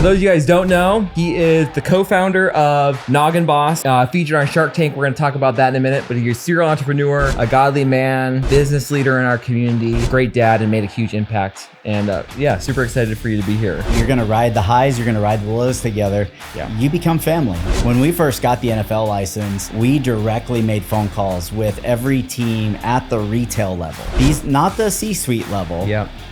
those of you guys don't know, he is the co-founder of Noggin Boss, featured on Shark Tank. We're going to talk about that in a minute, but he's a serial entrepreneur, a godly man, business leader in our community, great dad, and made a huge impact. And yeah, super excited for you to be here. You're going to ride the highs, you're going to ride the lows together. Yeah. You become family. When we first got the NFL license, we directly made phone calls with every team at the retail level. These, not the C-suite level,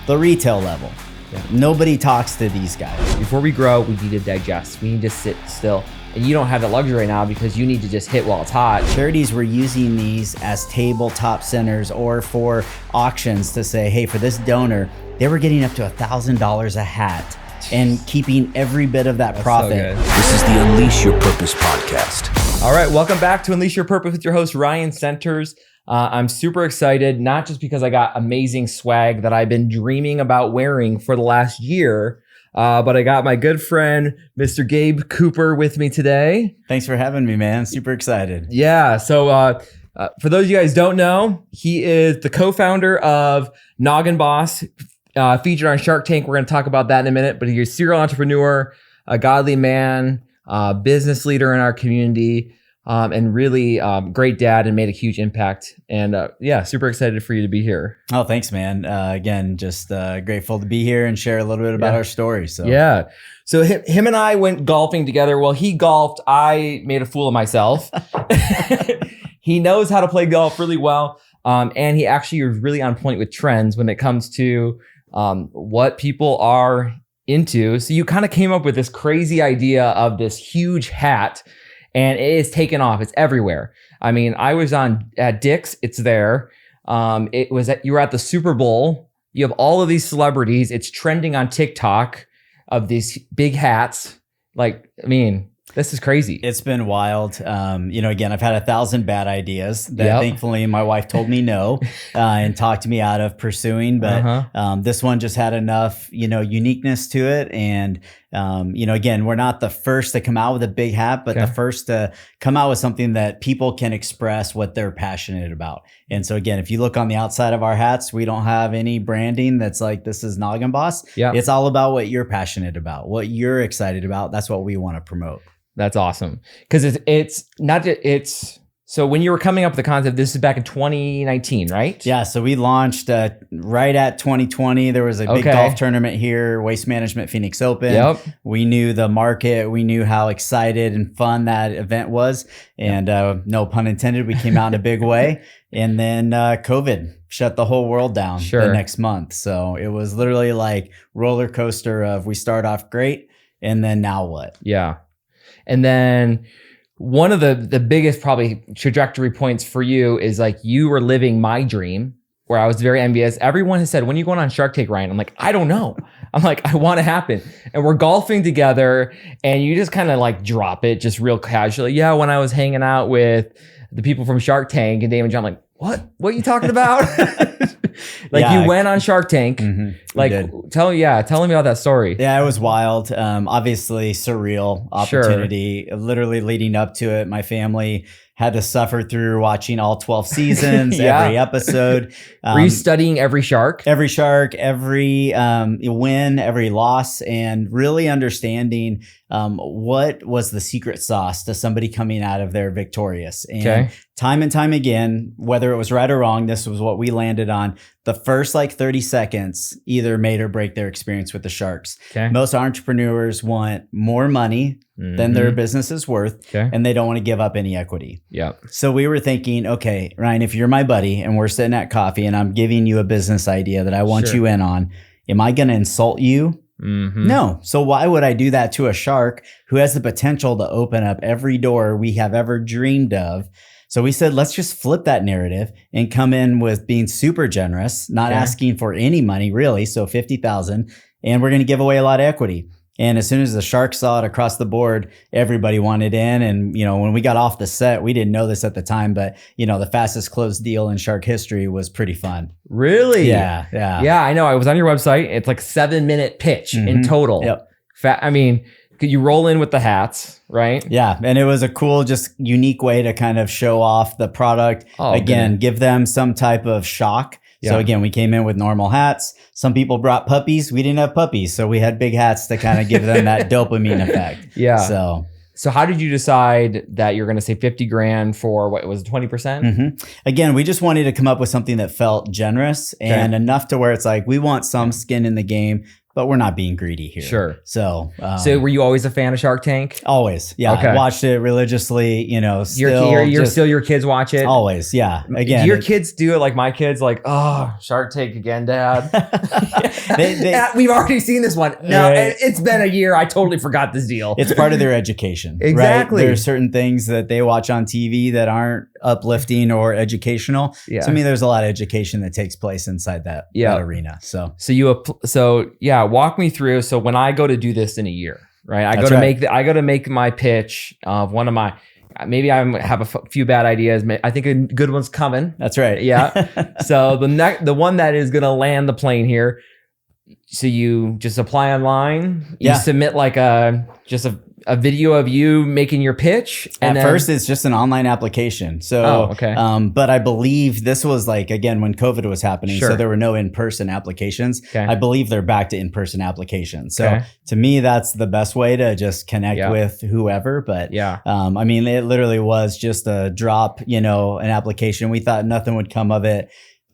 the retail level. Yeah. Nobody talks to these guys. Before we grow, we need to digest. We need to sit still. And you don't have the luxury right now because you need to just hit while it's hot. Charities were using these as tabletop centers or for auctions to say, hey, for this donor, they were getting up to $1,000 a hat and keeping every bit of that profit. So this is the Unleash Your Purpose podcast. All right, welcome back to Unleash Your Purpose with your host, Ryan Centers. I'm super excited, not just because I got amazing swag that I've been dreaming about wearing for the last year, but I got my good friend, Mr. Gabe Cooper, with me today. Thanks for having me, man. Super excited. Yeah, so for those of you guys don't know, he is the co-founder of Noggin Boss, featured on Shark Tank. We're going to talk about that in a minute, but he's a serial entrepreneur, a godly man, business leader in our community, and really great dad, and made a huge impact. And yeah, super excited for you to be here. Oh, thanks, man. Again, just grateful to be here and share a little bit about our story. So yeah. So him and I went golfing together. Well, he golfed. I made a fool of myself. He knows how to play golf really well. And he actually is really on point with trends when it comes to what people are into. So you kind of came up with this crazy idea of this huge hat, and it is taken off. It's everywhere. I mean, I was at Dick's. It's there. You were at the Super Bowl. You have all of these celebrities. It's trending on TikTok of these big hats. Like, I mean, this is crazy. It's been wild. Again, I've had 1,000 bad ideas that thankfully my wife told me no and talked me out of pursuing. But this one just had enough, uniqueness to it. And, again, we're not the first to come out with a big hat, but the first to come out with something that people can express what they're passionate about. And so again, if you look on the outside of our hats, we don't have any branding that's like, this is Noggin Boss. Yeah. It's all about what you're passionate about, what you're excited about. That's what we want to promote. That's awesome. Because it's not just, it's, so when you were coming up with the concept, this is back in 2019, right? Yeah. So we launched right at 2020. There was a big golf tournament here, Waste Management Phoenix Open. We knew the market. We knew how excited and fun that event was. And no pun intended, we came out in a big way. And then COVID shut the whole world down the next month. So it was literally like roller coaster of we start off great and then now what? Yeah. And then one of the biggest probably trajectory points for you is like you were living my dream where I was very envious. Everyone has said, when are you going on Shark Tank, Ryan? I'm like, I don't know. I'm like, I want to happen. And we're golfing together and you just kind of like drop it just real casually. Yeah, when I was hanging out with the people from Shark Tank and Dave and John, I'm like, what are you talking about? You went on Shark Tank. Like, tell me about that story. Yeah, it was wild. Obviously surreal opportunity, literally leading up to it. My family had to suffer through watching all 12 seasons, every episode. Were you studying every shark? Every shark, every win, every loss, and really understanding what was the secret sauce to somebody coming out of there victorious. And time and time again, whether it was right or wrong, this was what we landed on. The first 30 seconds either made or break their experience with the sharks. Most entrepreneurs want more money than their business is worth, and they don't want to give up any equity. So we were thinking, okay, Ryan, if you're my buddy and we're sitting at coffee and I'm giving you a business idea that I want you in on, am I going to insult you? No. So why would I do that to a shark who has the potential to open up every door we have ever dreamed of? So we said, let's just flip that narrative and come in with being super generous, not asking for any money really. So 50,000, and we're going to give away a lot of equity. And as soon as the sharks saw it across the board, everybody wanted in. And, when we got off the set, we didn't know this at the time, but, the fastest closed deal in shark history was pretty fun. Really? Yeah. Yeah, I know. I was on your website. It's like 7-minute pitch in total. I mean, could you roll in with the hats, right? Yeah. And it was a cool, just unique way to kind of show off the product. Give them some type of shock. So again, we came in with normal hats. Some people brought puppies. We didn't have puppies. So we had big hats to kind of give them that dopamine effect. Yeah. So how did you decide that you're going to say 50 grand for what was 20%? Mm-hmm. Again, we just wanted to come up with something that felt generous and enough to where it's like, we want some skin in the game, but we're not being greedy here. Sure. So were you always a fan of Shark Tank? Always. Yeah. Okay. I watched it religiously, Still your kids watch it? Always. Yeah. Again. Do your kids do it like my kids? Like, oh, Shark Tank again, Dad. We've already seen this one. No, it's been a year. I totally forgot this deal. It's part of their education. Exactly. Right? There are certain things that they watch on TV that aren't uplifting or educational. Yeah. To me, there's a lot of education that takes place inside that arena. So walk me through. So when I go to do this in a year, right? I go to make my pitch of one of my. Maybe I have a few bad ideas. I think a good one's coming. That's right. Yeah. So the one that is going to land the plane here. So you just apply online. You submit like a video of you making your pitch. And At first, it's just an online application. So, but I believe this was like, again, when COVID was happening, so there were no in-person applications. Okay. I believe they're back to in-person applications. So to me, that's the best way to just connect with whoever. But I mean, it literally was just a drop, an application. We thought nothing would come of it.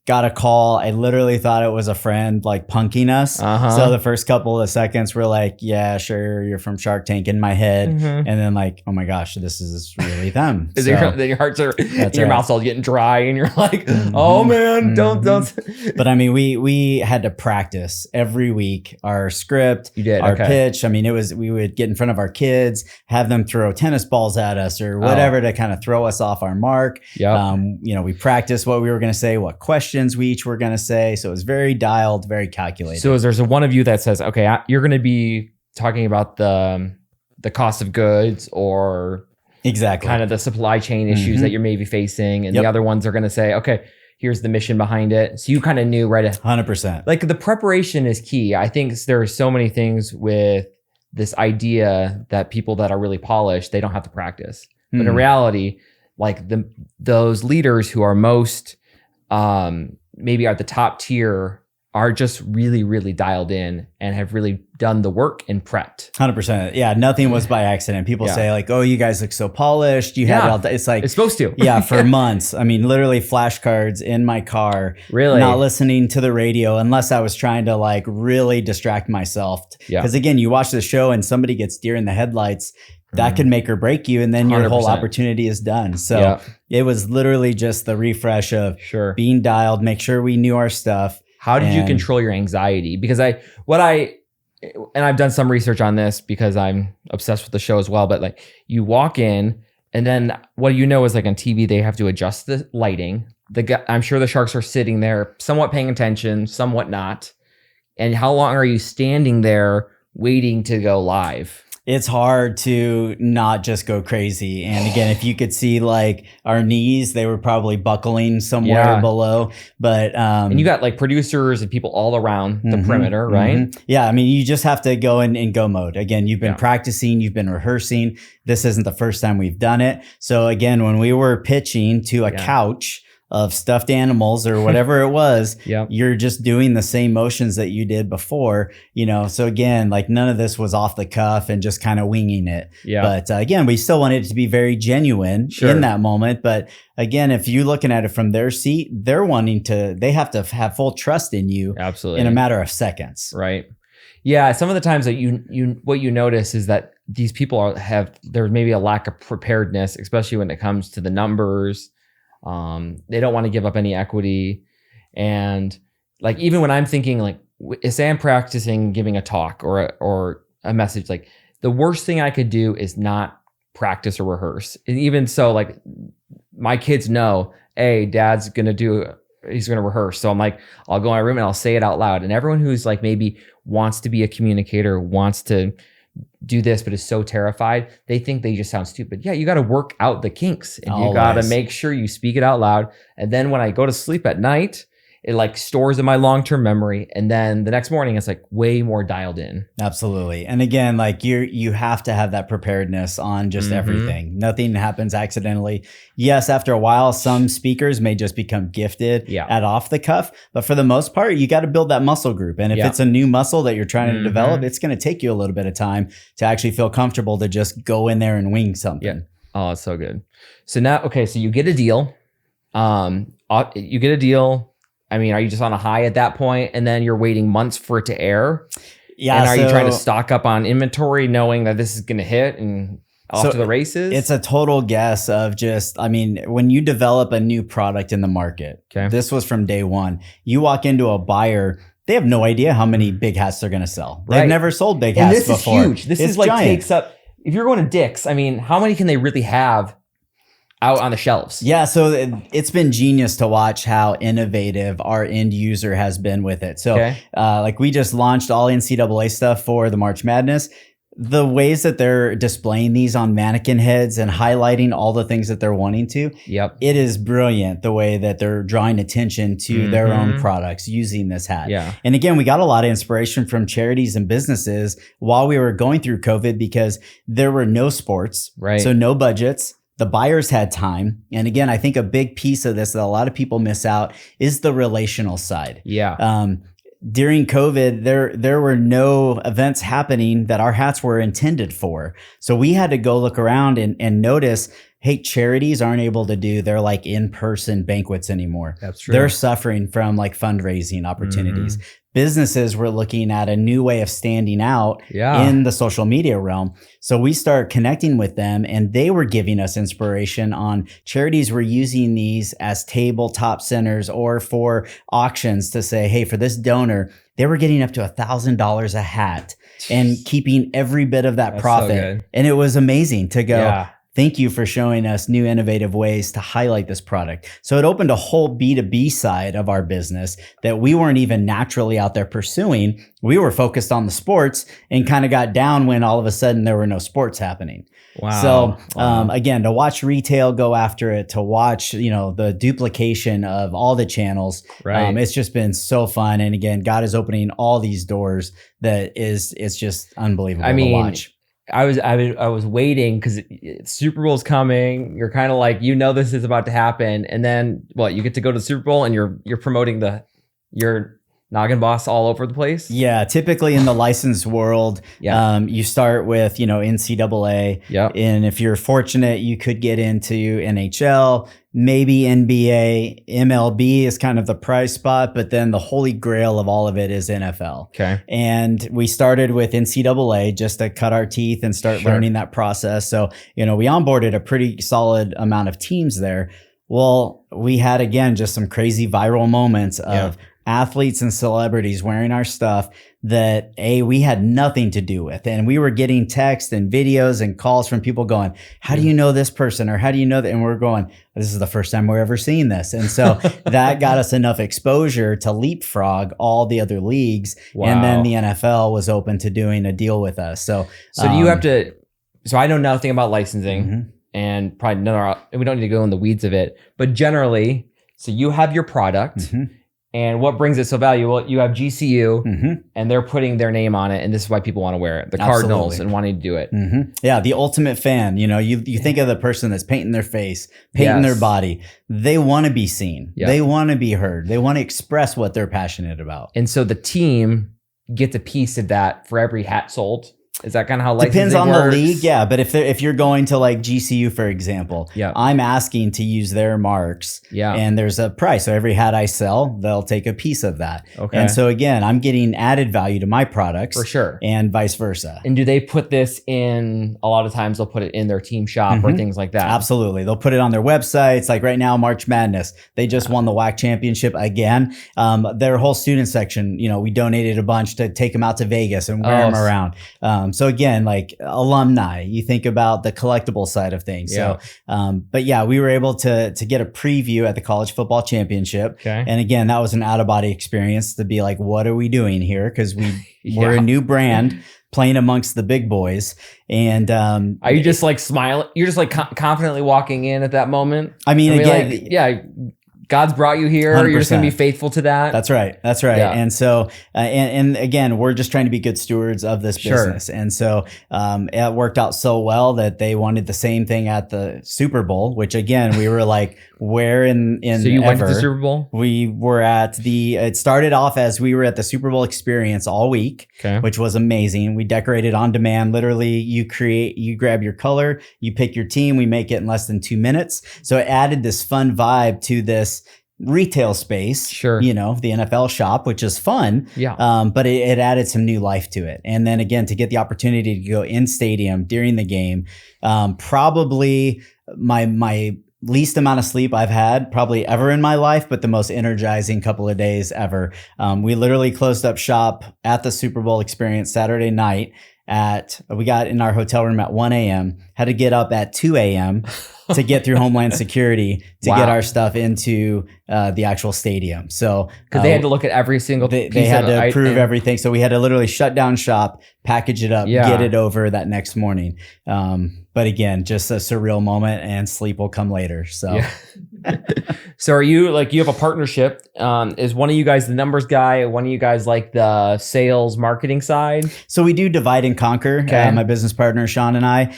Got a call. I literally thought it was a friend like punking us. So the first couple of seconds we're like, yeah, sure, you're from Shark Tank in my head. And then like, oh my gosh, this is really them. Your hearts are, your mouth's all getting dry and you're like, oh man, don't. But I mean, we had to practice every week our script, our pitch. I mean, we would get in front of our kids, have them throw tennis balls at us or whatever to kind of throw us off our mark. We practiced what we were going to say, what questions we each were going to say. So it was very dialed, very calculated. So there's one of you that says, okay, you're going to be talking about the cost of goods or kind of the supply chain issues that you're maybe facing. And the other ones are going to say, okay, here's the mission behind it. So you kind of knew right 100%. Like the preparation is key. I think there are so many things with this idea that people that are really polished, they don't have to practice. But in reality, like those leaders who are most maybe at the top tier are just really, really dialed in and have really done the work and prepped. 100%. Yeah. Nothing was by accident. People say like, oh, you guys look so polished. You had it all. It's like, it's supposed to. For months. I mean, literally flashcards in my car, really not listening to the radio unless I was trying to like really distract myself. Because again, you watch the show and somebody gets deer in the headlights. That could make or break you, and then your 100%. Whole opportunity is done. So it was literally just the refresh of being dialed, make sure we knew our stuff. How did you control your anxiety? Because I've done some research on this because I'm obsessed with the show as well, but like you walk in and then what is like on TV, they have to adjust the lighting. I'm sure the sharks are sitting there somewhat paying attention, somewhat not. And how long are you standing there waiting to go live? It's hard to not just go crazy. And again, if you could see like our knees, they were probably buckling somewhere below. But and you got like producers and people all around the perimeter, right? Yeah. I mean, you just have to go in go mode. Again, you've been practicing, you've been rehearsing. This isn't the first time we've done it. So again, when we were pitching to a couch of stuffed animals or whatever it was, you're just doing the same motions that you did before, So again, like none of this was off the cuff and just kind of winging it. But again, we still wanted it to be very genuine in that moment. But again, if you're looking at it from their seat, they have to have full trust in you. Absolutely. In a matter of seconds. Right. Yeah. Some of the times that what you notice is that these people there's maybe a lack of preparedness, especially when it comes to the numbers. They don't want to give up any equity. And like, even when I'm thinking like, say I'm practicing giving a talk or a message, like the worst thing I could do is not practice or rehearse. And even so, like my kids know, hey, dad's going to rehearse. So I'm like, I'll go in my room and I'll say it out loud. And everyone who's like, maybe wants to be a communicator, wants to do this, but is so terrified, they think they just sound stupid. Yeah, you got to work out the kinks and you got to make sure you speak it out loud. And then when I go to sleep at night, It like stores in my long-term memory. And then the next morning, it's like way more dialed in. Absolutely. And again, like you have to have that preparedness on just everything. Nothing happens accidentally. Yes, after a while, some speakers may just become gifted at off the cuff. But for the most part, you got to build that muscle group. And if it's a new muscle that you're trying to develop, it's going to take you a little bit of time to actually feel comfortable to just go in there and wing something. Yeah. Oh, it's so good. So now, okay, so you get a deal. You get a deal. I mean, are you just on a high at that point, and then you're waiting months for it to air? Yeah. And are you trying to stock up on inventory, knowing that this is going to hit and off to the races? It's a total guess of just, I mean, when you develop a new product in the market, this was from day one. You walk into a buyer, they have no idea how many big hats they're going to sell. They've never sold big hats before. And this is huge. This is like giant. Takes up. If you're going to Dick's, I mean, how many can they really have out on the shelves? Yeah, so it's been genius to watch how innovative our end user has been with it. So like we just launched all NCAA stuff for the March Madness. The ways that they're displaying these on mannequin heads and highlighting all the things that they're wanting to, it is brilliant the way that they're drawing attention to their own products using this hat. Yeah. And again, we got a lot of inspiration from charities and businesses while we were going through COVID because there were no sports, so no budgets. The buyers had time. And again, I think a big piece of this that a lot of people miss out is the relational side. During COVID, there were no events happening that our hats were intended for. So we had to go look around and notice, hey, charities aren't able to do their like in-person banquets anymore. That's true. They're suffering from like fundraising opportunities. Businesses were looking at a new way of standing out in the social media realm. So we start connecting with them and they were giving us inspiration on charities were using these as tabletop centers or for auctions to say, hey, for this donor, they were getting up to $1,000 a hat and keeping every bit of that profit. And it was amazing to go, thank you for showing us new innovative ways to highlight this product. So it opened a whole B2B side of our business that we weren't even naturally out there pursuing. We were focused on the sports and kind of got down when all of a sudden there were no sports happening. So again, to watch retail go after it, to watch, you know, the duplication of all the channels, it's just been so fun. And again, God is opening all these doors that it's just unbelievable to watch. I was waiting because Super Bowl's coming. You're kind of like, you know, this is about to happen. And then you get to go to the Super Bowl and you're promoting your Noggin Boss all over the place. Yeah. Typically in the licensed world, you start with, you know, NCAA. And if you're fortunate, you could get into NHL, maybe NBA. MLB is kind of the prize spot, but then the holy grail of all of it is NFL. And we started with NCAA just to cut our teeth and start learning that process. So, you know, we onboarded a pretty solid amount of teams there. Well, we had, again, just some crazy viral moments of athletes and celebrities wearing our stuff that we had nothing to do with. And we were getting texts and videos and calls from people going, how do you know this person? Or how do you know that? And we're going, this is the first time we're ever seeing this. And so that got us enough exposure to leapfrog all the other leagues. And then the NFL was open to doing a deal with us. So do you have to, so I know nothing about licensing and probably we don't need to go in the weeds of it, but generally, so you have your product. And what brings it so valuable? You have GCU and they're putting their name on it. And this is why people want to wear it. The Cardinals and wanting to do it. Yeah. The ultimate fan, you know, you think of the person that's painting their face, painting their body. They want to be seen. They want to be heard. They want to express what they're passionate about. And so the team gets a piece of that for every hat sold. Is that kind of how licensing depends on works? the league? Yeah, but if you're going to like GCU, for example, I'm asking to use their marks and there's a price. So every hat I sell, they'll take a piece of that. And so again, I'm getting added value to my products. For sure. And vice versa. And do they put this in, a lot of times they'll put it in their team shop or things like that? Absolutely. They'll put it on their websites. Like right now, March Madness, they just won the WAC championship again. Their whole student section, you know, we donated a bunch to take them out to Vegas and wear them around. So again, like alumni, you think about the collectible side of things. So, but yeah, we were able to get a preview at the college football championship. And again, that was an out of body experience to be like, what are we doing here? Cause we're a new brand playing amongst the big boys. And, are you just like smiling? You're just like confidently walking in at that moment? I mean, again, like, God's brought you here. 100%. You're just going to be faithful to that. That's right. That's right. Yeah. And so, and again, we're just trying to be good stewards of this business. And so, it worked out so well that they wanted the same thing at the Super Bowl, which again, we were like, where in So you went to ever? the Super Bowl? We were it started off as we were at the Super Bowl experience all week, Okay. which was amazing. We decorated on demand. Literally, you grab your color, you pick your team, we make it in less than 2 minutes. So it added this fun vibe to this retail space, Sure. the NFL shop, which is fun. Yeah. But it added some new life to it. And then again, to get the opportunity to go in stadium during the game, probably my least amount of sleep I've had probably ever in my life, but the most energizing couple of days ever. We literally closed up shop at the Super Bowl experience Saturday night we got in our hotel room at 1 a.m., had to get up at 2 a.m. to get through Homeland Security to get our stuff into the actual stadium. So because they had to look at every single they piece had of to approve and- everything. So we had to literally shut down shop, package it up, get it over that next morning. But again, just a surreal moment, and sleep will come later. So. Yeah. So are you you have a partnership? Is one of you guys the numbers guy? One of you guys like the sales marketing side? So we do divide and conquer. Okay. My business partner, Sean, and I,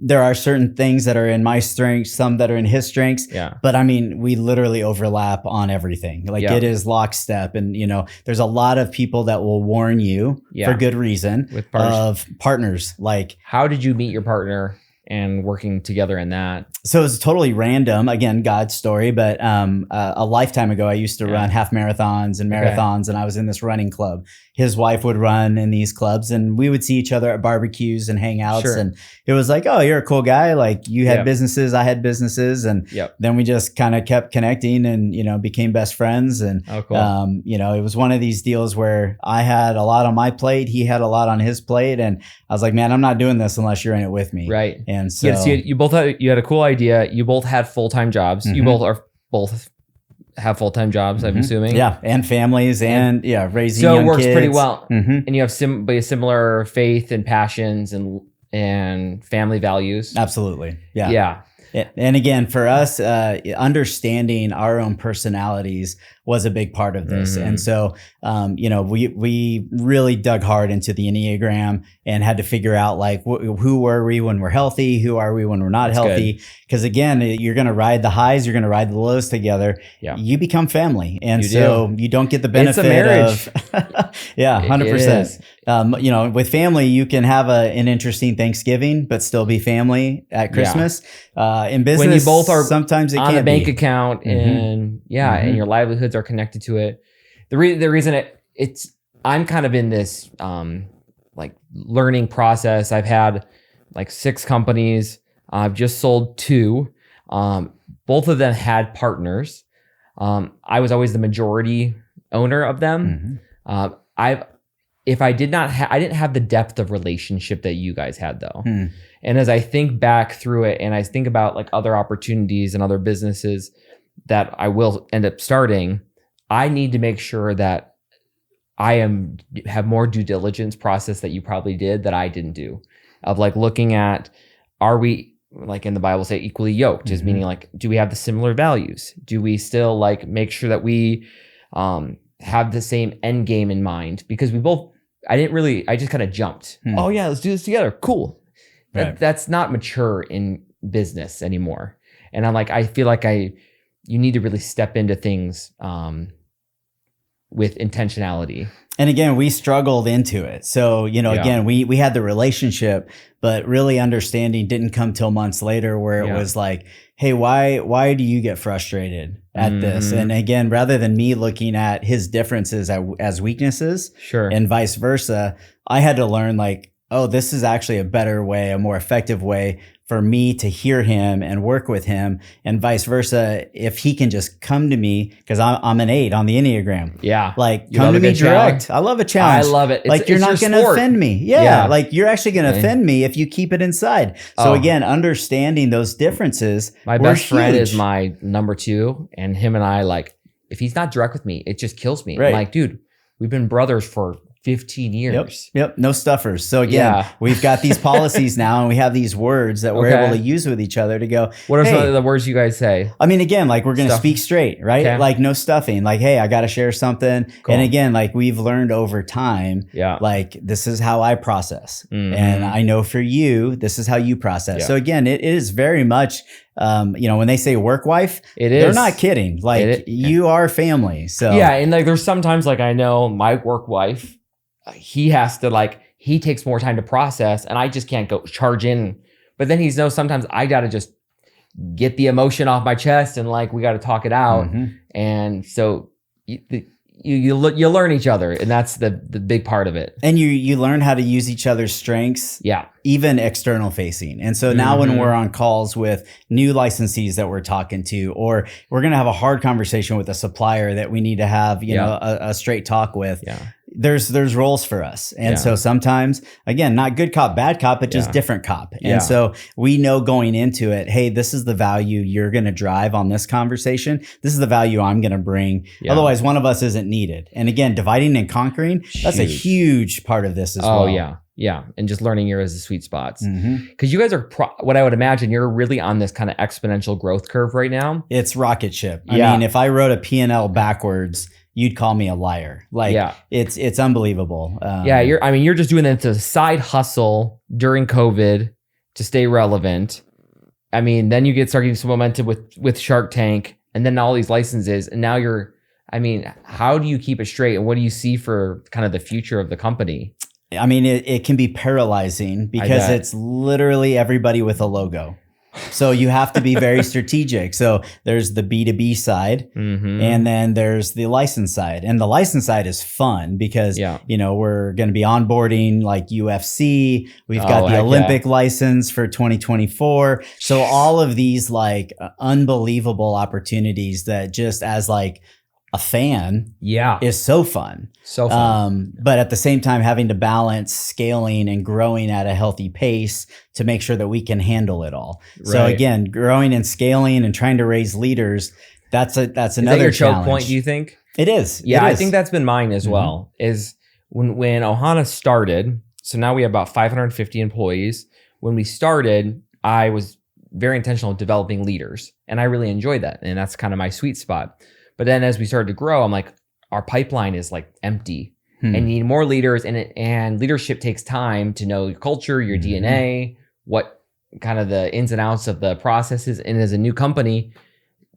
there are certain things that are in my strengths, some that are in his strengths. Yeah. But I mean, we literally overlap on everything. It is lockstep. And, there's a lot of people that will warn you for good reason With of partners. How did you meet your partner and working together in that? So it was totally random. Again, God's story, but a lifetime ago, I used to run half marathons and marathons, and I was in this running club. His wife would run in these clubs, and we would see each other at barbecues and hangouts. Sure. And it was like, oh, you're a cool guy. Like you had businesses, I had businesses, and then we just kind of kept connecting and became best friends. And cool. it was one of these deals where I had a lot on my plate, he had a lot on his plate, and I was like, man, I'm not doing this unless you're in it with me. Right. And so you both had a cool idea. You both had full-time jobs. Mm-hmm. You both have full-time jobs, I'm assuming. Yeah, and families and raising so young it works kids. pretty well. Mm-hmm. And you have similar faith and passions and family values. Absolutely. Yeah. Yeah. And again, for us, understanding our own personalities was a big part of this. Mm-hmm. And so, we really dug hard into the Enneagram and had to figure out who were we when we're healthy? Who are we when we're not healthy? Because again, you're going to ride the highs, you're going to ride the lows together. Yeah. You become family. And you you don't get the benefit marriage. of, yeah, 100%. With family, you can have an interesting Thanksgiving, but still be family at Christmas. In business, when you both are sometimes it on can't a bank be. account and and your livelihoods are connected to it. The reason I'm kind of in this learning process. I've had 6 companies. I've just sold 2. Both of them had partners. I was always the majority owner of them. Mm-hmm. I didn't have the depth of relationship that you guys had though. And as I think back through it and I think about other opportunities and other businesses that I will end up starting, I need to make sure that I have more due diligence process that you probably did that I didn't do, of looking at, are we in the Bible say equally yoked, is meaning do we have the similar values? Do we still make sure that we have the same end game in mind? Because I just kind of jumped. Oh yeah, let's do this together. Cool. Right. That's not mature in business anymore. And I'm I feel you need to really step into things with intentionality. And again, we struggled into it. So, again, we had the relationship, but really understanding didn't come till months later where it was hey, why do you get frustrated at this? And again, rather than me looking at his differences as weaknesses and vice versa, I had to learn oh, this is actually a better way, a more effective way for me to hear him and work with him, and vice versa. If he can just come to me, because I'm an 8 on the Enneagram. Yeah. Come to me direct. I love a challenge. I love it. You're not going to offend me. Yeah. You're actually going to offend me if you keep it inside. So again, understanding those differences. My best friend is my number 2, and him and I, if he's not direct with me, it just kills me. Right. I'm dude, we've been brothers for 15 years. Yep. No stuffers. So again, we've got these policies now, and we have these words that we're able to use with each other to go, what are some of the words you guys say? I mean, again, like we're going to speak straight, right? Okay. Like no stuffing, like, hey, I got to share something. Cool. And again, like we've learned over time, like this is how I process. And I know for you, this is how you process. So again, it is very much, when they say work wife, they're not kidding. Like you are family. So and like there's sometimes like I know my work wife, he has to he takes more time to process, and I just can't go charge in. But then he's sometimes I got to just get the emotion off my chest, and like we got to talk it out. And so you learn each other, and that's the big part of it. And you learn how to use each other's strengths, even external facing. And so now when we're on calls with new licensees that we're talking to, or we're going to have a hard conversation with a supplier that we need to have a straight talk with, there's roles for us. And so sometimes, again, not good cop, bad cop, but just different cop. And so we know going into it, hey, this is the value you're going to drive on this conversation. This is the value I'm going to bring. Otherwise, one of us isn't needed. And again, dividing and conquering, that's a huge part of this as well. Yeah. And just learning your as the sweet spots. Because you guys are, what I would imagine, you're really on this kind of exponential growth curve right now. It's rocket ship. I mean, if I wrote a P&L backwards, you'd call me a liar. Like it's unbelievable. You're just doing it as a side hustle during COVID to stay relevant. I mean, then you start getting some momentum with Shark Tank, and then all these licenses, and now how do you keep it straight, and what do you see for kind of the future of the company? I mean, it can be paralyzing because it's literally everybody with a logo. So you have to be very strategic. So there's the B2B side, and then there's the license side. And the license side is fun because, we're going to be onboarding like UFC. We've got the Olympic license for 2024. So all of these like unbelievable opportunities that just as like a fan is so fun. So fun. But at the same time, having to balance scaling and growing at a healthy pace to make sure that we can handle it all. Right. So again, growing and scaling and trying to raise leaders, that's another challenge. Is that your choke point, do you think? It is. Yeah, I think that's been mine as well. Is when Ohana started, so now we have about 550 employees. When we started, I was very intentional in developing leaders, and I really enjoyed that. And that's kind of my sweet spot. But then as we started to grow, I'm like, our pipeline is like empty and you need more leaders, and leadership takes time to know your culture, your DNA, what kind of the ins and outs of the processes. And as a new company,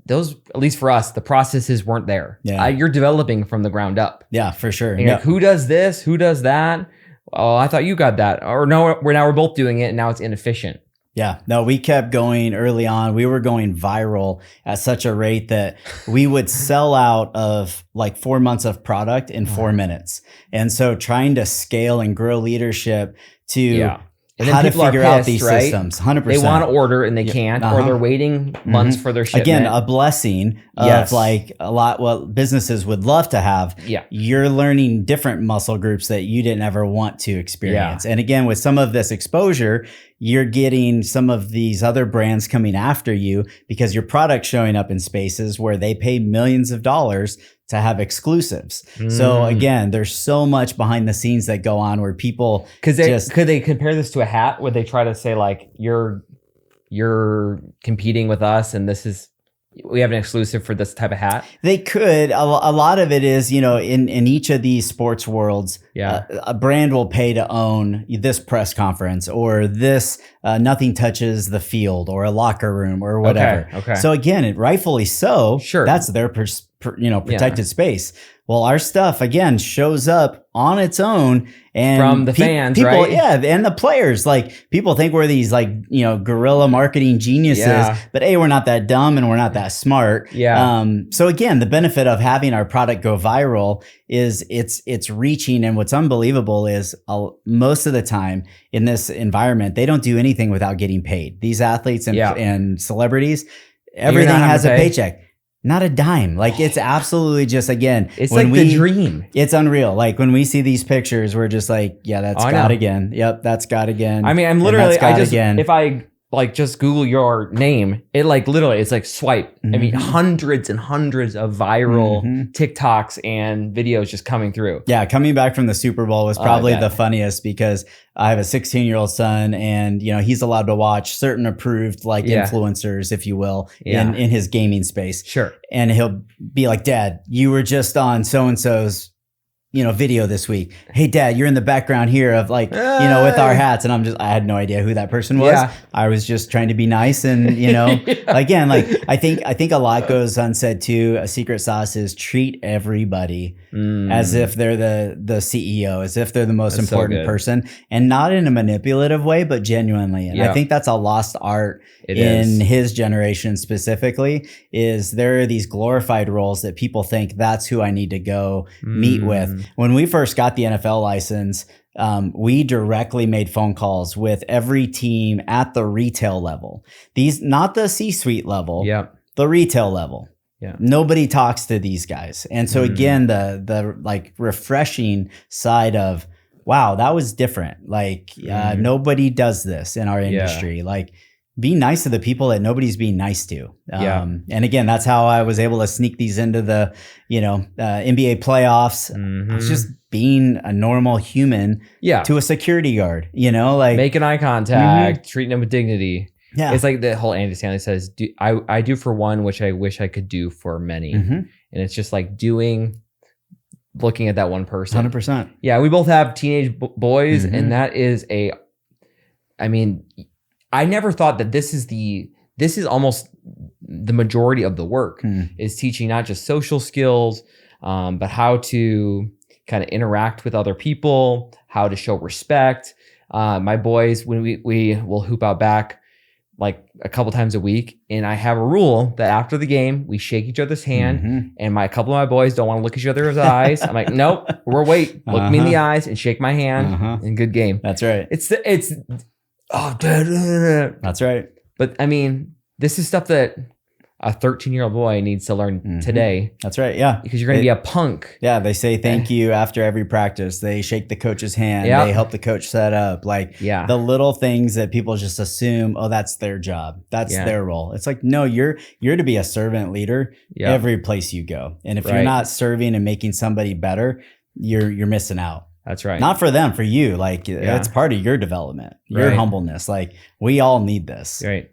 those, at least for us, the processes weren't there. You're developing from the ground up. Yeah, for sure. And you're like, who does this? Who does that? Oh, I thought you got that. Or no, we're both doing it, and now it's inefficient. Yeah, no, we kept going early on. We were going viral at such a rate that we would sell out of like 4 months of product in 4 minutes. And so trying to scale and grow leadership to how to figure out these systems. 100%. They want to order and they can't, or they're waiting months for their shipment. Again, a blessing of like a lot what businesses would love to have. You're learning different muscle groups that you didn't ever want to experience. And again, with some of this exposure, you're getting some of these other brands coming after you because your product's showing up in spaces where they pay millions of dollars to have exclusives. So again, there's so much behind the scenes that go on where people could they compare this to a hat? Would they try to say like you're competing with us and we have an exclusive for this type of hat? They could. A lot of it is, in each of these sports worlds, a brand will pay to own this press conference or this nothing touches the field or a locker room or whatever. Okay. So again, rightfully so. Sure. That's their protected space. Well, our stuff again shows up on its own, and from the fans, people, right? Yeah, and the players. Like people think we're these guerrilla marketing geniuses, but we're not that dumb and we're not that smart. So again, the benefit of having our product go viral is it's reaching, and what's unbelievable is most of the time in this environment, they don't do anything without getting paid. These athletes and celebrities, everything has a paycheck. Not a dime. Like it's absolutely just, again, it's like the dream. It's unreal. Like when we see these pictures, we're just like, that's God again. Yep. That's God again. I mean, I'm literally, if I like just Google your name, it like literally it's like swipe. I mean, hundreds and hundreds of viral TikToks and videos just coming through. Yeah, coming back from the Super Bowl was probably the funniest because I have a 16-year-old son, and he's allowed to watch certain approved influencers, if you will, in his gaming space. Sure. And he'll be like, "Dad, you were just on so and so's video this week. Hey Dad, you're in the background here of with our hats." And I had no idea who that person was. Yeah. I was just trying to be nice. And, again, I think a lot goes unsaid too. A secret sauce is treat everybody as if they're the CEO, as if they're the most important person, and not in a manipulative way, but genuinely. And I think that's a lost art in his generation specifically, is there are these glorified roles that people think that's who I need to go meet with. When we first got the NFL license, we directly made phone calls with every team at the retail level. These, not the C-suite level, the retail level. Yeah. Nobody talks to these guys. And so again, the refreshing side of, wow, that was different. Nobody does this in our industry. Be nice to the people that nobody's being nice to. And again, that's how I was able to sneak these into the, NBA playoffs. I was just being a normal human to a security guard, making eye contact, treating them with dignity. Yeah. It's like the whole Andy Stanley says, I do for one, which I wish I could do for many. And it's just like looking at that one person. 100%. Yeah. We both have teenage boys, and that is I never thought that this is almost the majority of the work is teaching not just social skills, but how to kind of interact with other people, how to show respect. My boys, when we will hoop out back like a couple times a week, and I have a rule that after the game, we shake each other's hand, and a couple of my boys don't want to look each other's eyes. I'm like, nope, look me in the eyes and shake my hand, and good game. That's right. That's right. But this is stuff that a 13-year-old boy needs to learn today. That's right. Yeah. Because you're going to be a punk. Yeah. They say thank you after every practice. They shake the coach's hand. They help the coach set up. The little things that people just assume, oh, that's their job. That's their role. It's like, no, you're to be a servant leader every place you go. And if you're not serving and making somebody better, you're missing out. That's right. Not for them, for you. It's part of your development, your humbleness. We all need this. Right.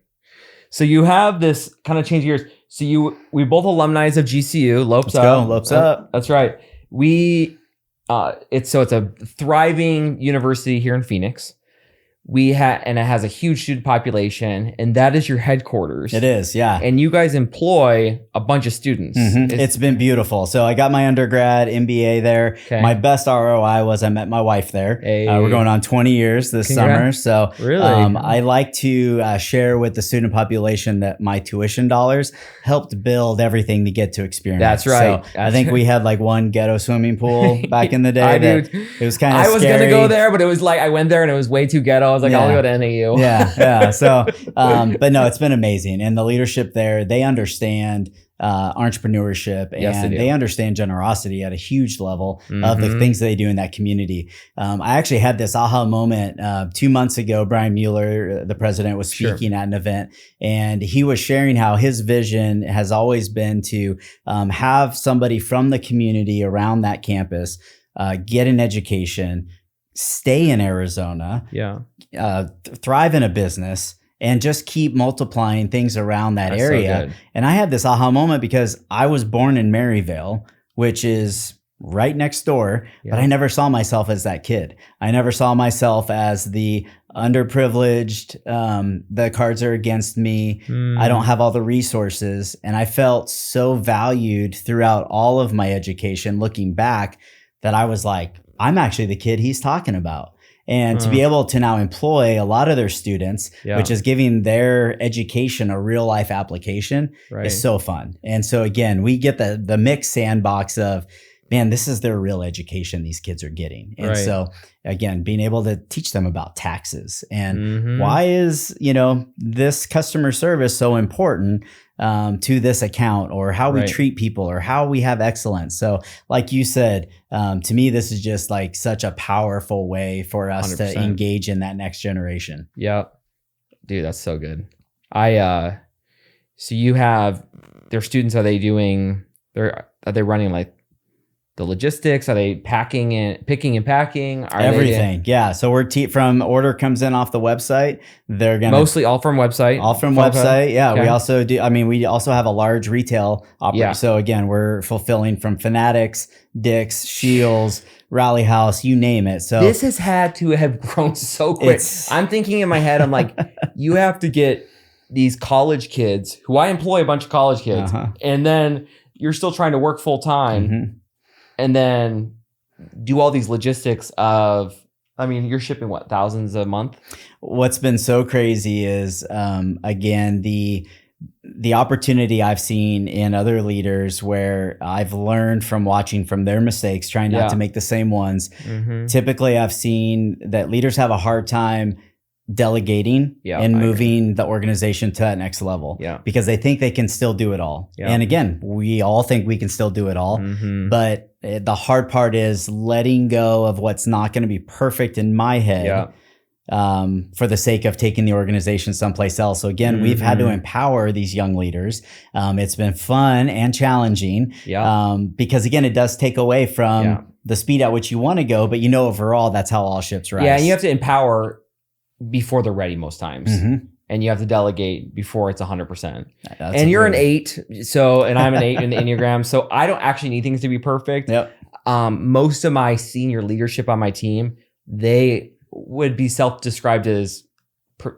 So you have this kind of change gears. So we both alumni of GCU. Lopes up. Lopes up. That's right. It's a thriving university here in Phoenix. And it has a huge student population, and that is your headquarters. It is, yeah. And you guys employ a bunch of students. It's been beautiful. So I got my undergrad MBA there. Okay. My best ROI was I met my wife there. Hey. We're going on 20 years this summer. So really, I like to share with the student population that my tuition dollars helped build everything to get to experience. That's right. So I think we had one ghetto swimming pool back in the day. It was kind of scary. I was going to go there, but it was I went there and it was way too ghetto. I was like, I'll go to NAU. Yeah. So, but no, it's been amazing. And the leadership there, they understand entrepreneurship, and they understand generosity at a huge level of the things they do in that community. I actually had this aha moment 2 months ago. Brian Mueller, the president, was speaking at an event, and he was sharing how his vision has always been to have somebody from the community around that campus get an education, stay in Arizona, thrive in a business, and just keep multiplying things around that area. So and I had this aha moment because I was born in Maryvale, which is right next door, but I never saw myself as that kid. I never saw myself as the underprivileged, the cards are against me. I don't have all the resources. And I felt so valued throughout all of my education, looking back, that I was like, I'm actually the kid he's talking about. And to be able to now employ a lot of their students, which is giving their education a real life application, is so fun. And so again, we get the mixed sandbox of, man, this is their real education these kids are getting. And so again, being able to teach them about taxes and why is, this customer service so important to this account, or how we treat people, or how we have excellence. So like you said, to me, this is just such a powerful way for us 100%. To engage in that next generation. Yeah. Dude, that's so good. So you have their students, are they running like the logistics? Are they picking and packing? Everything. Yeah. So we're from order comes in off the website. They're going to mostly all from website. Yeah. Okay. We also do. I mean, we also have a large retail operation. Yeah. So again, we're fulfilling from Fanatics, Dick's, Shields, Rally House, you name it. So this has had to have grown so quick. I'm thinking in my head, I'm like, you have to get these college kids who I employ a bunch of college kids, and then you're still trying to work full time. And then do all these logistics of, I mean, you're shipping what, thousands a month? What's been so crazy is, again, the opportunity I've seen in other leaders where I've learned from watching from their mistakes, trying not to make the same ones. Typically, I've seen that leaders have a hard time delegating and moving the organization to that next level because they think they can still do it all. And again, we all think we can still do it all, but the hard part is letting go of what's not going to be perfect in my head for the sake of taking the organization someplace else. So again, we've had to empower these young leaders. It's been fun and challenging because again, it does take away from the speed at which you want to go, but overall, that's how all ships rise. Yeah, and you have to empower before they're ready most times. And you have to delegate before it's 100%. And you're an 8, and I'm an 8 in the Enneagram, so I don't actually need things to be perfect. Most of my senior leadership on my team, they would be self-described as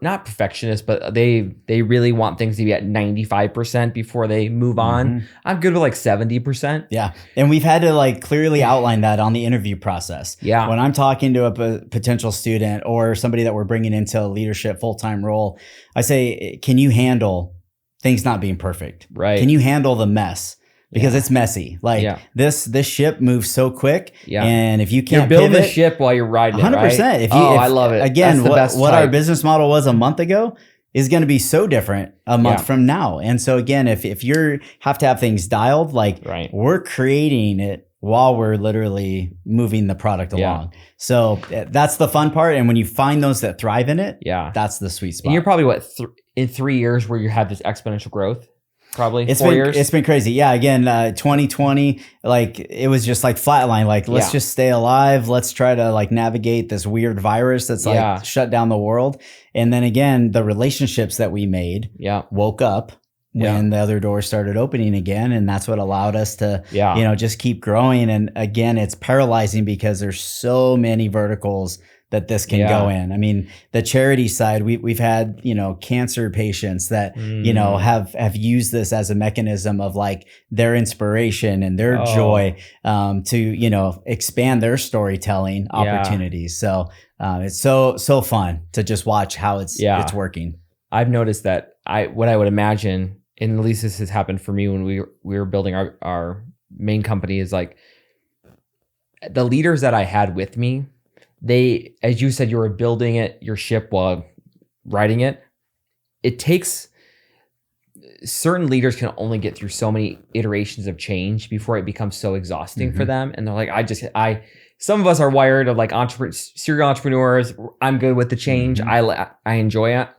not perfectionists, but they really want things to be at 95% before they move on. I'm good with like 70%. Yeah. And we've had to like clearly outline that on the interview process. Yeah. When I'm talking to a potential student or somebody that we're bringing into a leadership full-time role, I say, can you handle things not being perfect? Right. Can you handle the mess? Because it's messy. Like this ship moves so quick. And if you can't build the ship while you're riding 100%. It, right? If I love it. Again, what our business model was a month ago is going to be so different a month from now. And so again, if you have to have things dialed, like we're creating it while we're literally moving the product along. So that's the fun part. And when you find those that thrive in it, that's the sweet spot. And you're probably in 3 years where you have this exponential growth. Probably 4 years. It's been crazy. Yeah. Again, 2020, like it was just like flatline. Like let's just stay alive. Let's try to like navigate this weird virus that's like shut down the world. And then again, the relationships that we made woke up when the other doors started opening again. And that's what allowed us to, just keep growing. And again, it's paralyzing because there's so many verticals that this can go in. I mean, the charity side, we've had, cancer patients that, have used this as a mechanism of like their inspiration and their joy to, expand their storytelling opportunities. So it's so fun to just watch how it's working. I've noticed that what I would imagine, and at least this has happened for me when we were building our main company, is like the leaders that I had with me, they, as you said, you were building your ship while riding it. It takes, certain leaders can only get through so many iterations of change before it becomes so exhausting for them. And they're like, some of us are wired of like serial entrepreneurs. I'm good with the change. I enjoy it.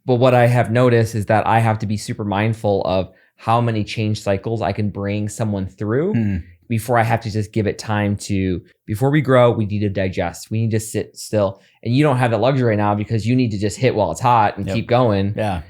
But what I have noticed is that I have to be super mindful of how many change cycles I can bring someone through before I have to just give it time before we grow, we need to digest. We need to sit still. And you don't have that luxury right now because you need to just hit while it's hot and keep going. Yeah.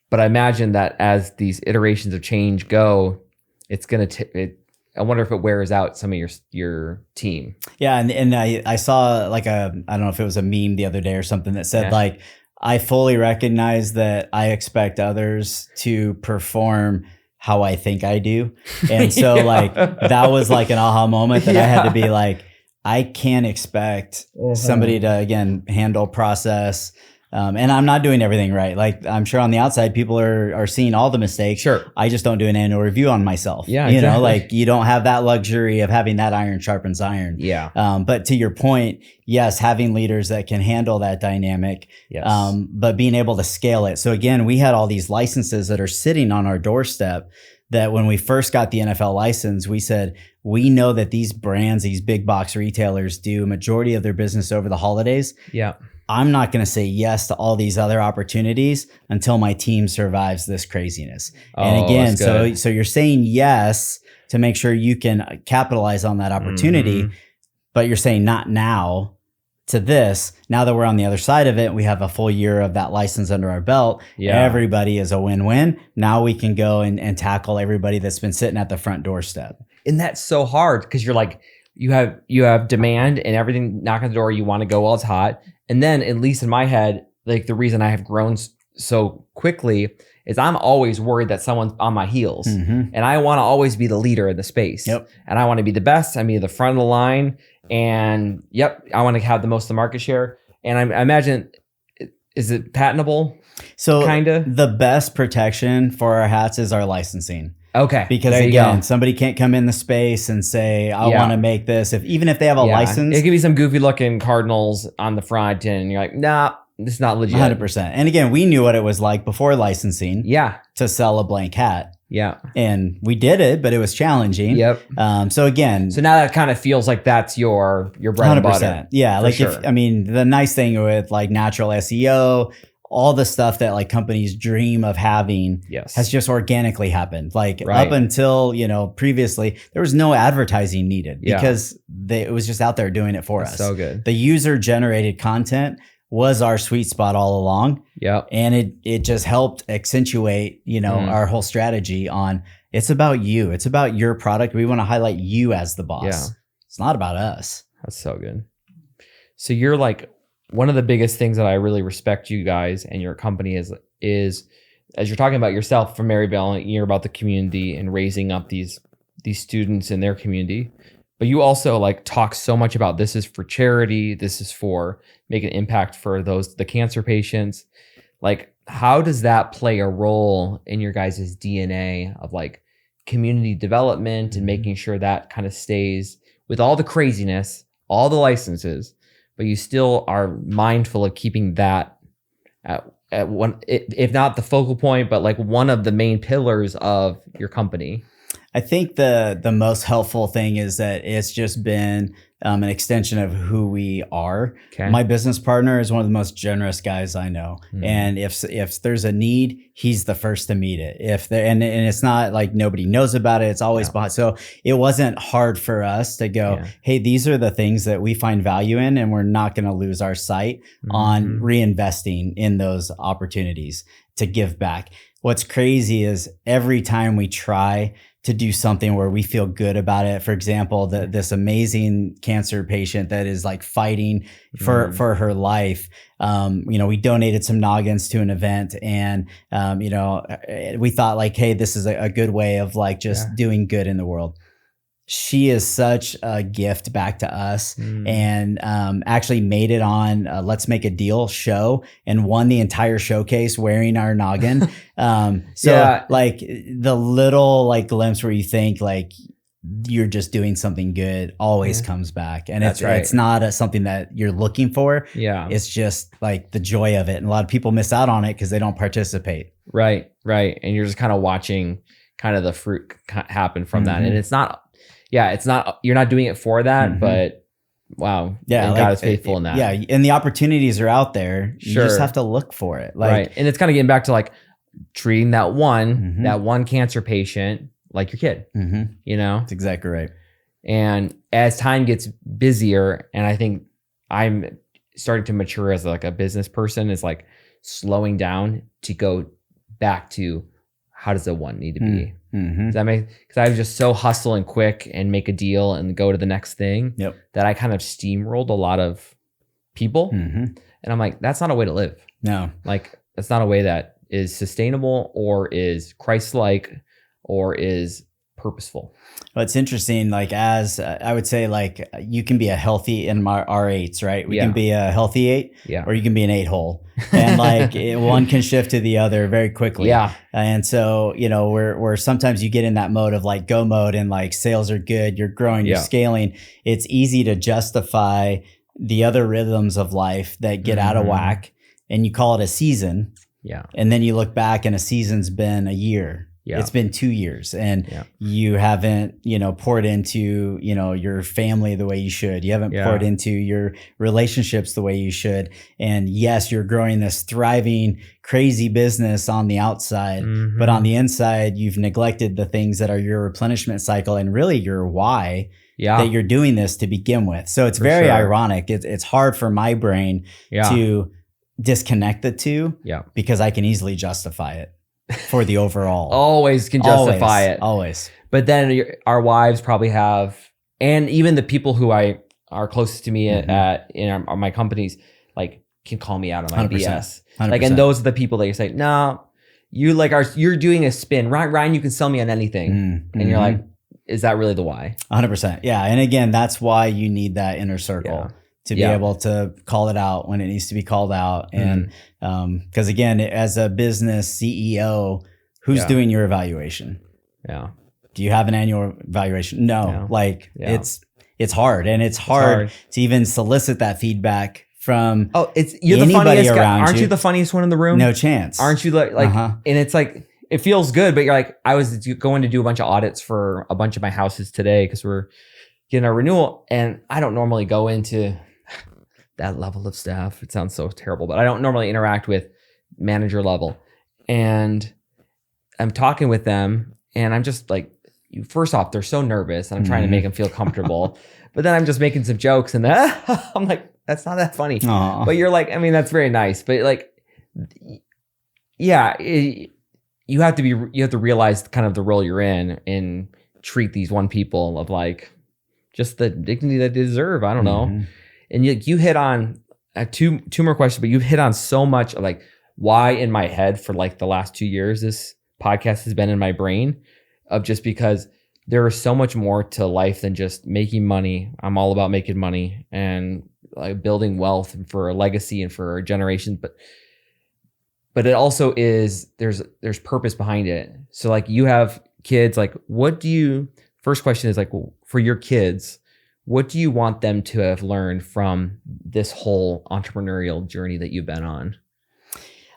But I imagine that as these iterations of change go, it's going to, I wonder if it wears out some of your team. Yeah. And I saw like I don't know if it was a meme the other day or something that said like, I fully recognize that I expect others to perform how I think I do. And so like, that was like an aha moment that I had to be like, I can't expect somebody to, again, handle process. And I'm not doing everything right. Like I'm sure on the outside, people are seeing all the mistakes. Sure. I just don't do an annual review on myself. Yeah. You know, like you don't have that luxury of having that iron sharpens iron. Yeah. But to your point, yes, having leaders that can handle that dynamic, but being able to scale it. So again, we had all these licenses that are sitting on our doorstep that when we first got the NFL license, we said, we know that these brands, these big box retailers do a majority of their business over the holidays. Yeah. I'm not going to say yes to all these other opportunities until my team survives this craziness. And again, so you're saying yes to make sure you can capitalize on that opportunity, but you're saying not now to this. Now that we're on the other side of it, we have a full year of that license under our belt. Yeah. Everybody is a win-win. Now we can go and tackle everybody that's been sitting at the front doorstep. And that's so hard because you're like, you have demand and everything knocking on the door. You want to go while it's hot. And then at least in my head, like the reason I have grown so quickly is I'm always worried that someone's on my heels. And I want to always be the leader in the space. Yep. And I want to be the best. I mean, the front of the line. And I want to have the most of the market share. And I imagine, is it patentable? So kind of the best protection for our hats is our licensing. Okay. Because again, somebody can't come in the space and say, I want to make this. Even if they have a license. It could be some goofy looking Cardinals on the front and you're like, nah, this is not legit. 100%. And again, we knew what it was like before licensing. Yeah. To sell a blank hat. Yeah. And we did it, but it was challenging. Yep. So again. So now that kind of feels like that's your bread and butter. Yeah. Like sure. The nice thing with like natural SEO, all the stuff that like companies dream of having has just organically happened. Like up until, previously, there was no advertising needed because it was just out there doing it for us. So good. The user generated content was our sweet spot all along. Yeah. And it just helped accentuate, our whole strategy on it's about you. It's about your product. We want to highlight you as the boss. Yeah. It's not about us. That's so good. So you're like, one of the biggest things that I really respect you guys and your company is as you're talking about yourself from Maryvale and you're about the community and raising up these students in their community, but you also like talk so much about this is for charity, this is for making an impact for the cancer patients. Like, how does that play a role in your guys' DNA of like community development and making sure that kind of stays with all the craziness, all the licenses, but you still are mindful of keeping that at one, if not the focal point, but like one of the main pillars of your company? I think the most helpful thing is that it's just been an extension of who we are. Okay. My business partner is one of the most generous guys I know. And if there's a need, he's the first to meet it. And it's not like nobody knows about it. It's always behind. So it wasn't hard for us to go, hey, these are the things that we find value in, and we're not going to lose our sight on reinvesting in those opportunities to give back. What's crazy is every time we try to do something where we feel good about it. For example, this amazing cancer patient that is like fighting for her life. We donated some noggins to an event, and we thought like, hey, this is a good way of like just doing good in the world. She is such a gift back to us, and actually made it on Let's Make a Deal show and won the entire showcase wearing our noggin. Like the little like glimpse where you think like you're just doing something good always comes back, and it's not something that you're looking for. Yeah, it's just like the joy of it, and a lot of people miss out on it because they don't participate. Right, and you're just kind of watching kind of the fruit happen from that, and it's not. Yeah, it's not, you're not doing it for that, but wow. Yeah. Like, God is faithful in that. Yeah. And the opportunities are out there. You just have to look for it. Right. And it's kind of getting back to like treating that one cancer patient like your kid, That's exactly right. And as time gets busier, and I think I'm starting to mature as like a business person, is like slowing down to go back to how does the one need to be? Does that make, because I was just so hustle and quick and make a deal and go to the next thing that I kind of steamrolled a lot of people. And I'm like, that's not a way to live. No. Like, that's not a way that is sustainable or is Christ-like or is purposeful. Well, it's interesting. Like, as I would say, like you can be a healthy in our eights, right? We can be a healthy 8, or you can be an 8-hole, and like one can shift to the other very quickly. Yeah. And so, where sometimes you get in that mode of like go mode, and like sales are good, you're growing, you're scaling. It's easy to justify the other rhythms of life that get out of whack, and you call it a season. Yeah. And then you look back and a season's been a year. Yeah. It's been 2 years and you haven't, poured into, your family the way you should. You haven't poured into your relationships the way you should. And yes, you're growing this thriving, crazy business on the outside, but on the inside, you've neglected the things that are your replenishment cycle and really your why that you're doing this to begin with. So it's very ironic. It's hard for my brain to disconnect the two because I can easily justify it. For the overall. Always can justify it. Always. But then our wives probably have, and even the people who are closest to me in my companies, like can call me out on my 100%, BS. 100%. Like, and those are the people that you say, no, you're doing a spin. Ryan, you can sell me on anything. And you're like, is that really the why? 100%. Yeah. And again, that's why you need that inner circle. To be able to call it out when it needs to be called out. And because again, as a business CEO, who's doing your evaluation? Yeah. Do you have an annual evaluation? No. It's hard. And it's hard to even solicit that feedback from you're the funniest guy. Aren't you the funniest one in the room? No chance. Aren't you like and it's like, it feels good, but you're like, I was going to do a bunch of audits for a bunch of my houses today because we're getting our renewal. And I don't normally go into that level of staff. It sounds so terrible, but I don't normally interact with manager level. And I'm talking with them and I'm just like, first off, they're so nervous and I'm trying to make them feel comfortable, but then I'm just making some jokes and then I'm like, that's not that funny. Aww. But you're like, I mean, that's very nice, but like, you have to realize kind of the role you're in and treat these one people of like just the dignity that they deserve. I don't know. And you hit on two more questions, but you've hit on so much of like why in my head for like the last 2 years, this podcast has been in my brain of just because there is so much more to life than just making money. I'm all about making money and like building wealth and for a legacy and for generations. But it also is, there's purpose behind it. So like you have kids, like first question is like, well, for your kids, what do you want them to have learned from this whole entrepreneurial journey that you've been on?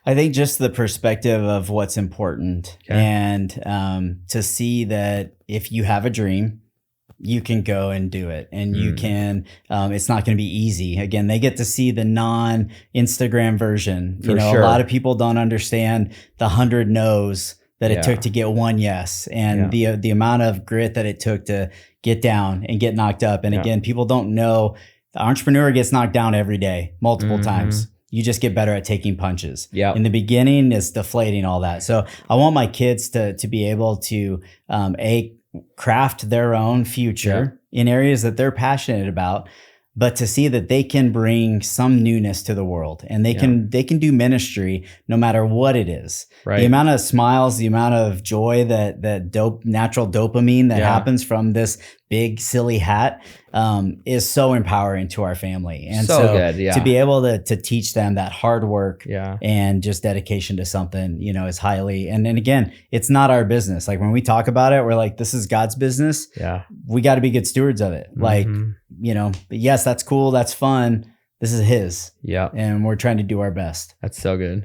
I think just the perspective of what's important and to see that if you have a dream, you can go and do it and you can, it's not going to be easy. Again, they get to see the non-Instagram version. A lot of people don't understand the 100 no's that it took to get one yes and the amount of grit that it took to get down and get knocked up. And again, people don't know the entrepreneur gets knocked down every day, multiple times. You just get better at taking punches. In the beginning, it's deflating all that. So I want my kids to be able to craft their own future in areas that they're passionate about, but to see that they can bring some newness to the world and they can do ministry no matter what it is. Right. The amount of smiles, the amount of joy that natural dopamine that happens from this big silly hat is so empowering to our family. And so good, to be able to teach them that hard work and just dedication to something, is highly, and then again, it's not our business. Like when we talk about it, we're like, this is God's business. We got to be good stewards of it. Like, but yes, that's cool. That's fun. This is his. And we're trying to do our best. That's so good.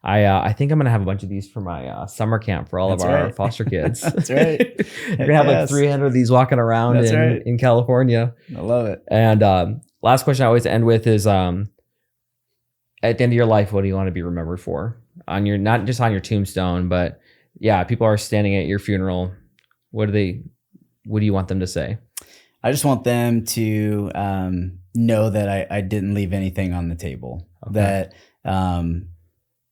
I think I'm going to have a bunch of these for my summer camp for all of our foster kids. That's right. We're going to have like 300 of these walking around in California. I love it. And last question I always end with is, at the end of your life, what do you want to be remembered for? Not just on your tombstone, but people are standing at your funeral. What do you want them to say? I just want them to know that I didn't leave anything on the table. Okay.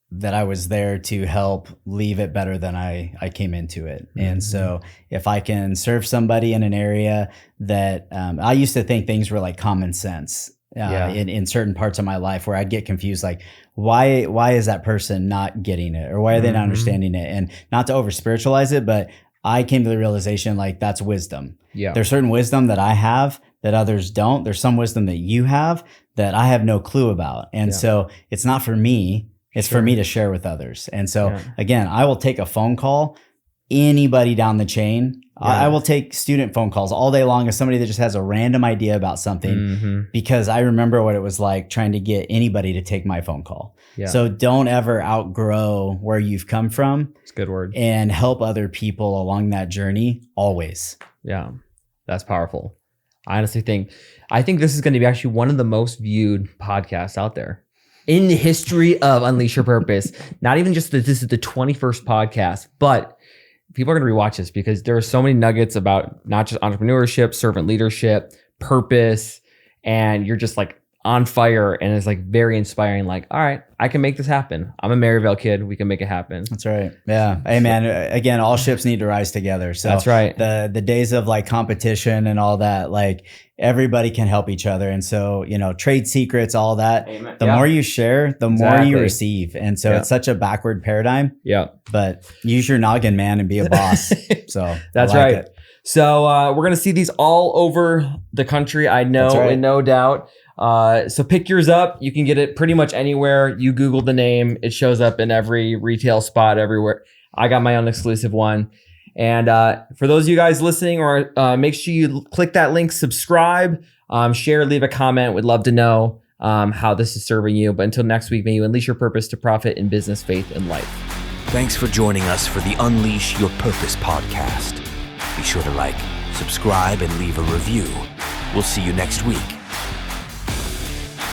That I was there to help leave it better than I came into it. And so if I can serve somebody in an area that I used to think things were like common sense in certain parts of my life where I'd get confused, like why is that person not getting it or why are they not understanding it? And not to over spiritualize it, but I came to the realization like that's wisdom. There's certain wisdom that I have that others don't. There's some wisdom that you have that I have no clue about. And so it's not for me. It's for me to share with others. And so again, I will take a phone call, anybody down the chain. I will take student phone calls all day long as somebody that just has a random idea about something, because I remember what it was like trying to get anybody to take my phone call. Yeah. So don't ever outgrow where you've come from. It's a good word. And help other people along that journey always. Yeah, that's powerful. I honestly think this is going to be actually one of the most viewed podcasts out there in the history of Unleash Your Purpose. Not even just that this is the 21st podcast, but people are going to rewatch this because there are so many nuggets about not just entrepreneurship, servant leadership, purpose, and you're just like on fire, and it's like very inspiring. Like, all right, I can make this happen. I'm a Maryvale kid. We can make it happen. That's right. Yeah. Hey man, again, all ships need to rise together. So that's right. The days of like competition and all that, like everybody can help each other. And so, trade secrets, all that, Amen. The more you share, the more you receive. And so it's such a backward paradigm. Yeah. But use your noggin, man, and be a boss. So that's right. It. So we're going to see these all over the country. I know, and no doubt. So pick yours up. You can get it pretty much anywhere. You Google the name, it shows up in every retail spot everywhere. I got my own exclusive one. And for those of you guys listening, or make sure you click that link, subscribe, share, leave a comment. We'd love to know how this is serving you. But until next week, may you unleash your purpose to profit in business, faith, and life. Thanks for joining us for the Unleash Your Purpose podcast. Be sure to like, subscribe, and leave a review. We'll see you next week.